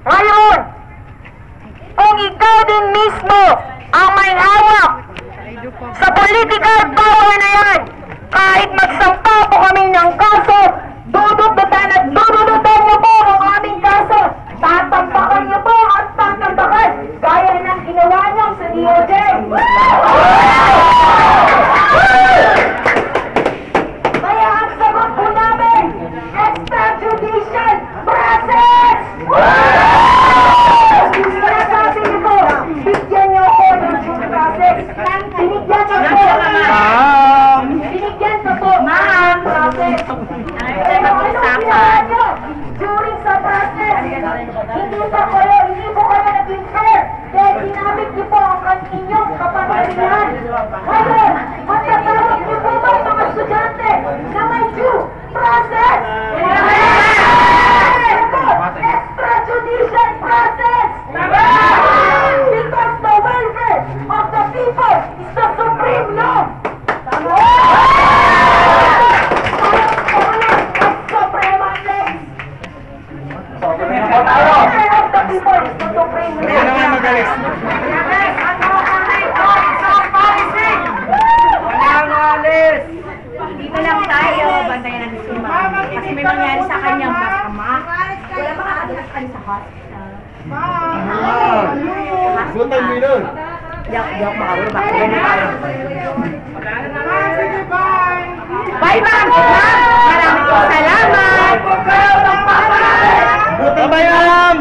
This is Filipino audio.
Ngayon, kung ikaw din mismo ang may hawak sa political power na yan, kahit magsampa po kami ng kaso, dududutan at dududutan niyo po ang aming kaso. Tatambakan niyo po at tatambakan gaya ng ginawa niyo sa DOJ. Kaya ang sagot po namin, extrajudicial process! Kaya sabi niyo po, bigyan niyo ako ng due process. Binigyan niyo po. Binigyan niyo po. Ma'am, process. During sa process, hindi po kayo naging fair dahil ginamit niyo po ang inyong kapangyarihan. Ngayon, matatawag niyo po ba ang mga estudyante na may due process? Extrajudicial process! Because the welfare of the people is the supreme law! Dito lang tayo, bantayan ng suma. Kasi may mangyari sa kanyang masama. Wala makakadalas ka sa hospital. Butan mo yun. Diyak makawala. Bakit ganun tayo? Bye, ma'am! Maraming salamat! Butan ba yan?